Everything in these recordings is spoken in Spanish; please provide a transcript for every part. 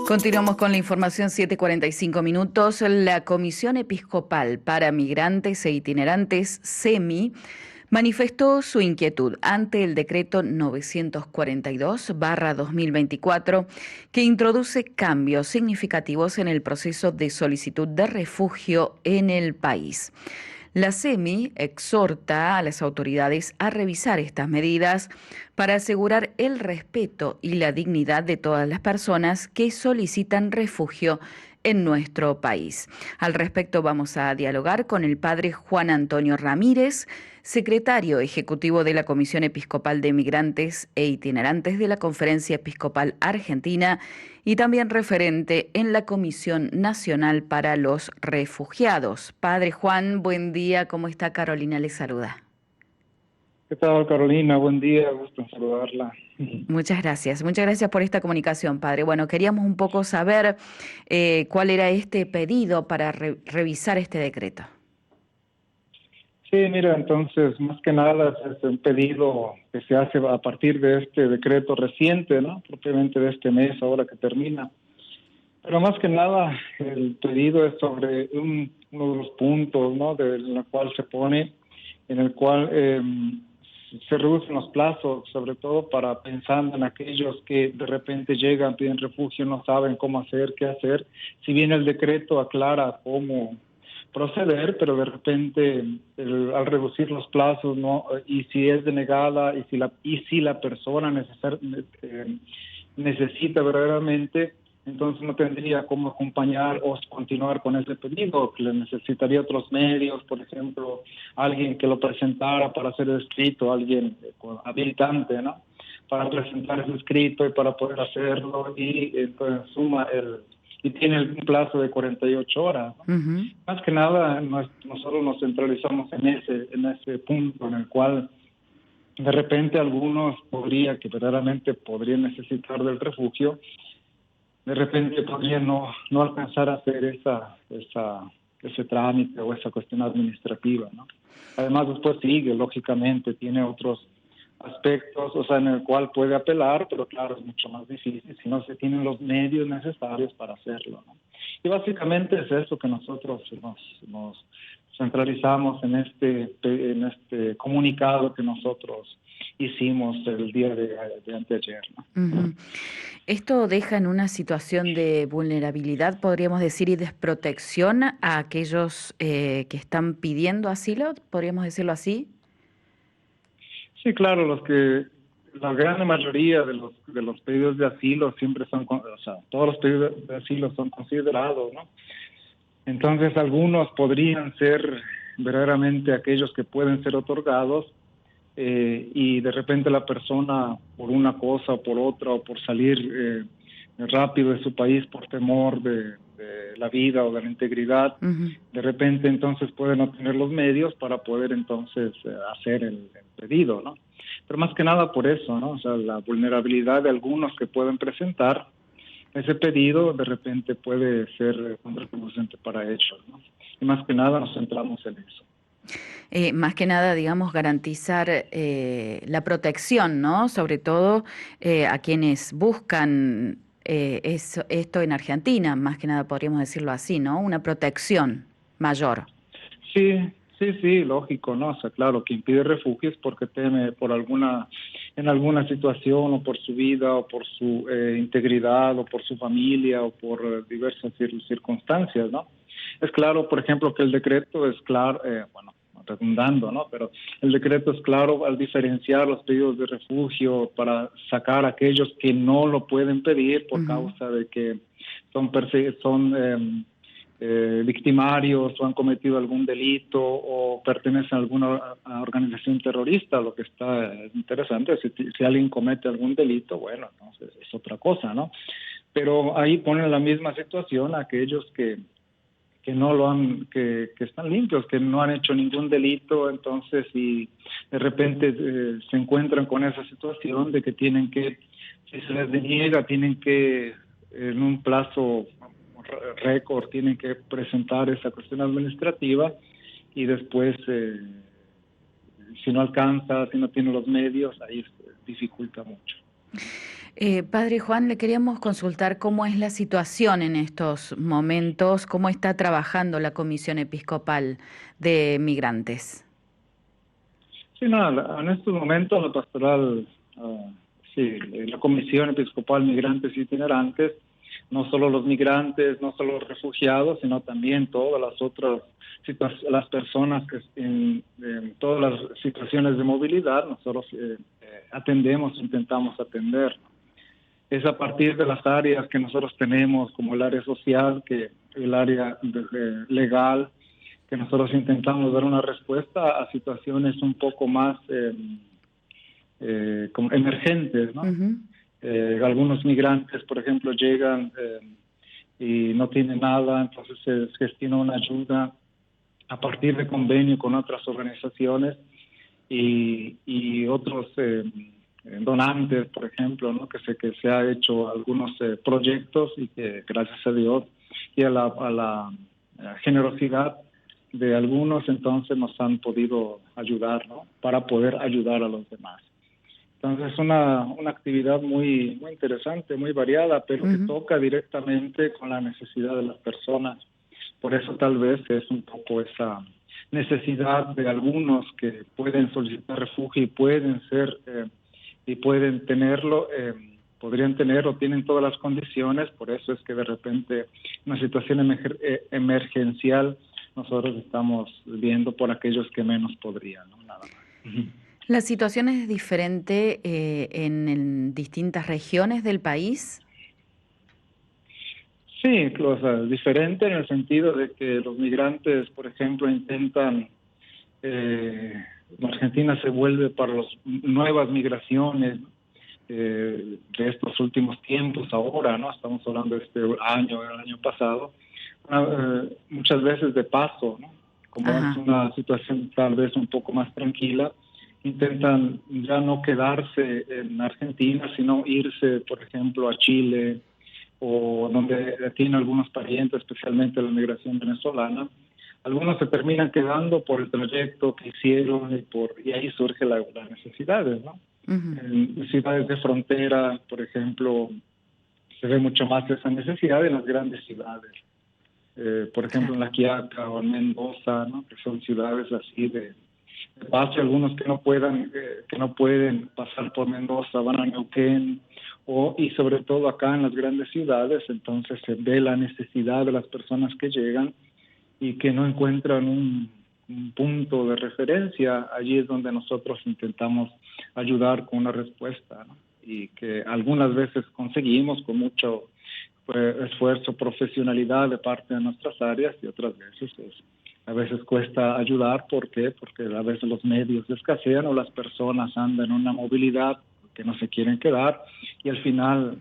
Continuamos con la información, 7:45 minutos. La Comisión Episcopal para Migrantes e Itinerantes, CEMI, manifestó su inquietud ante el decreto 942/2024, que introduce cambios significativos en el proceso de solicitud de refugio en el país. La CEMI exhorta a las autoridades a revisar estas medidas para asegurar el respeto y la dignidad de todas las personas que solicitan refugio en nuestro país. Al respecto vamos a dialogar con el padre Juan Antonio Ramírez, secretario ejecutivo de la Comisión Episcopal de Migrantes e Itinerantes de la Conferencia Episcopal Argentina y también referente en la Comisión Nacional para los Refugiados. Padre Juan, buen día, ¿cómo está? Carolina le saluda. ¿Qué tal, Carolina? Buen día, gusto en saludarla. Muchas gracias por esta comunicación, padre. Bueno, queríamos un poco saber cuál era este pedido para revisar este decreto. Sí, mira, entonces, más que nada es un pedido que se hace a partir de este decreto reciente, ¿no? Propiamente de este mes, ahora que termina. Pero más que nada, el pedido es sobre uno de los puntos, ¿no? De la cual se pone, en el cual se reducen los plazos, sobre todo para pensando en aquellos que de repente llegan, piden refugio, no saben cómo hacer, qué hacer. Si bien el decreto aclara cómo proceder, pero de repente al reducir los plazos, no, y si es denegada y si la persona necesita verdaderamente, entonces no tendría cómo acompañar o continuar con ese pedido, que le necesitaría otros medios, por ejemplo, alguien que lo presentara para hacer el escrito, alguien habilitante, ¿no? Para presentar ese escrito y para poder hacerlo, y entonces y tiene un plazo de 48 horas, ¿no? Uh-huh. Más que nada, nosotros nos centralizamos en ese punto en el cual de repente algunos que verdaderamente podrían necesitar del refugio, de repente podrían no alcanzar a hacer ese trámite o esa cuestión administrativa, ¿no? Además, después sigue, lógicamente, tiene otros aspectos, o sea, en el cual puede apelar, pero claro, es mucho más difícil si no se tienen los medios necesarios para hacerlo, ¿no? Y básicamente es eso que nosotros nos centralizamos en este comunicado que nosotros hicimos el día de anteayer, ¿no? Uh-huh. Esto deja en una situación de vulnerabilidad, podríamos decir, y desprotección a aquellos que están pidiendo asilo, podríamos decirlo así. Sí, claro, la gran mayoría de los pedidos de asilo siempre todos los pedidos de asilo son considerados, ¿no? Entonces, algunos podrían ser verdaderamente aquellos que pueden ser otorgados, y de repente la persona, por una cosa o por otra, o por salir rápido de su país por temor de la vida o de la integridad, Uh-huh. de repente entonces puede no tener los medios para poder entonces hacer el pedido, ¿no? Pero más que nada por eso, ¿no? O sea, la vulnerabilidad de algunos que pueden presentar ese pedido de repente puede ser contraproducente para ellos, ¿no? Y más que nada nos centramos en eso. Más que nada, digamos, garantizar la protección, ¿no? Sobre todo a quienes buscan esto en Argentina, más que nada podríamos decirlo así, ¿no? Una protección mayor. Sí, lógico, ¿no? O sea, claro, quien pide refugio es porque teme en alguna situación, o por su vida, o por su integridad, o por su familia, o por diversas circunstancias, ¿no? Es claro, por ejemplo, que el decreto es claro, bueno, redundando, ¿no? Pero el decreto es claro al diferenciar los pedidos de refugio para sacar a aquellos que no lo pueden pedir por causa de que son victimarios o han cometido algún delito o pertenecen a alguna organización terrorista. Lo que está interesante es si alguien comete algún delito, bueno, entonces es otra cosa, ¿no? Pero ahí ponen la misma situación a aquellos que no que están limpios, que no han hecho ningún delito, entonces si de repente se encuentran con esa situación de que si se les deniega, tienen que en un plazo récord, tienen que presentar esa cuestión administrativa, y después si no alcanza, si no tiene los medios, ahí dificulta mucho. Padre Juan, le queríamos consultar cómo es la situación en estos momentos, cómo está trabajando la Comisión Episcopal de Migrantes. Sí, nada, en estos momentos la pastoral, sí, la Comisión Episcopal Migrantes Itinerantes, no solo los migrantes, no solo los refugiados, sino también todas las otras las personas que en todas las situaciones de movilidad, nosotros atendemos, intentamos atender. Es a partir de las áreas que nosotros tenemos, como el área social, que el área legal, que nosotros intentamos dar una respuesta a situaciones un poco más como emergentes, ¿no? Ujú. Algunos migrantes, por ejemplo, llegan y no tienen nada, entonces se gestiona una ayuda a partir de convenio con otras organizaciones y otros donantes, por ejemplo, ¿no? Que se ha hecho algunos proyectos y que gracias a Dios y a la generosidad de algunos, entonces nos han podido ayudar, ¿no? Para poder ayudar a los demás. Entonces es una actividad muy interesante, muy variada, pero que Ujú. toca directamente con la necesidad de las personas. Por eso tal vez es un poco esa necesidad de algunos que pueden solicitar refugio y pueden tenerlo, podrían tenerlo, tienen todas las condiciones. Por eso es que de repente una situación emergencial nosotros estamos viendo por aquellos que menos podrían, ¿no? Nada más. Ujú. ¿La situación es diferente en distintas regiones del país? Sí, o sea, diferente en el sentido de que los migrantes, por ejemplo, intentan, la Argentina se vuelve para las nuevas migraciones de estos últimos tiempos ahora, ¿no? Estamos hablando de este año, el año pasado, muchas veces de paso, ¿no? Como es Ajá. una situación tal vez un poco más tranquila, intentan ya no quedarse en Argentina, sino irse, por ejemplo, a Chile, o donde tiene algunos parientes, especialmente la migración venezolana. Algunos se terminan quedando por el trayecto que hicieron y ahí surge las necesidades, ¿no? Ujú. En ciudades de frontera, por ejemplo, se ve mucho más esa necesidad en las grandes ciudades. Por ejemplo, en Claro. La Quiaca o en Mendoza, ¿no? Que son ciudades así de paso, algunos que no pueden pasar por Mendoza, van a Neuquén, y sobre todo acá en las grandes ciudades, entonces se ve la necesidad de las personas que llegan y que no encuentran un punto de referencia. Allí es donde nosotros intentamos ayudar con una respuesta, ¿no? Y que algunas veces conseguimos con mucho esfuerzo, profesionalidad de parte de nuestras áreas, y otras veces a veces cuesta ayudar. ¿Por qué? Porque a veces los medios escasean o las personas andan en una movilidad que no se quieren quedar y al final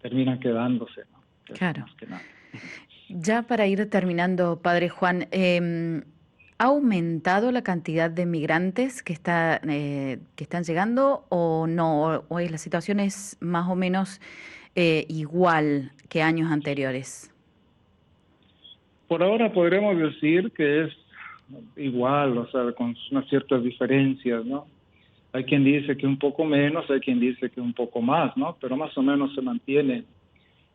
terminan quedándose, ¿no? Eso Claro. más que nada. Ya para ir terminando, Padre Juan, ¿ha aumentado la cantidad de migrantes que están llegando o no? ¿O la situación es más o menos igual que años anteriores? Por ahora podremos decir que es igual, o sea, con unas ciertas diferencias, ¿no? Hay quien dice que un poco menos, hay quien dice que un poco más, ¿no? Pero más o menos se mantiene.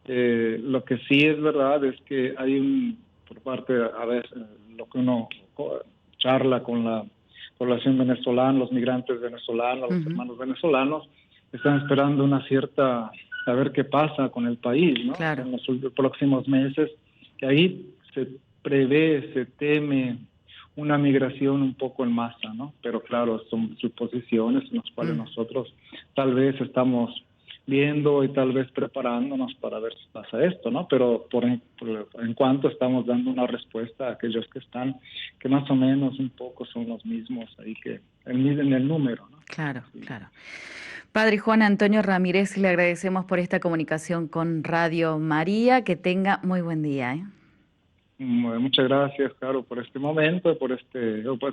Lo que sí es verdad es que hay por parte, a veces, lo que uno charla con la población venezolana, los migrantes venezolanos, los Ujú. hermanos venezolanos, están esperando a ver qué pasa con el país, ¿no? Claro. En los próximos meses, que ahí se prevé, se teme una migración un poco en masa, ¿no? Pero claro, son suposiciones en las cuales Mm. nosotros tal vez estamos viendo y tal vez preparándonos para ver si pasa esto, ¿no? Pero en cuanto estamos dando una respuesta a aquellos que están, que más o menos un poco son los mismos ahí que miden el número, ¿no? Claro, Sí. claro. Padre Juan Antonio Ramírez, le agradecemos por esta comunicación con Radio María. Que tenga muy buen día, ¿eh? Muchas gracias, Caro, por este momento, por esta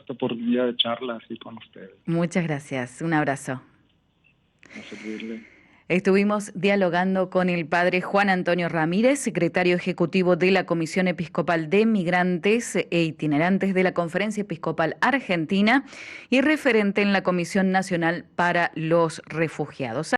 oportunidad de charla así con ustedes. Muchas gracias. Un abrazo. A servirle. Estuvimos dialogando con el padre Juan Antonio Ramírez, secretario ejecutivo de la Comisión Episcopal de Migrantes e Itinerantes de la Conferencia Episcopal Argentina y referente en la Comisión Nacional para los Refugiados.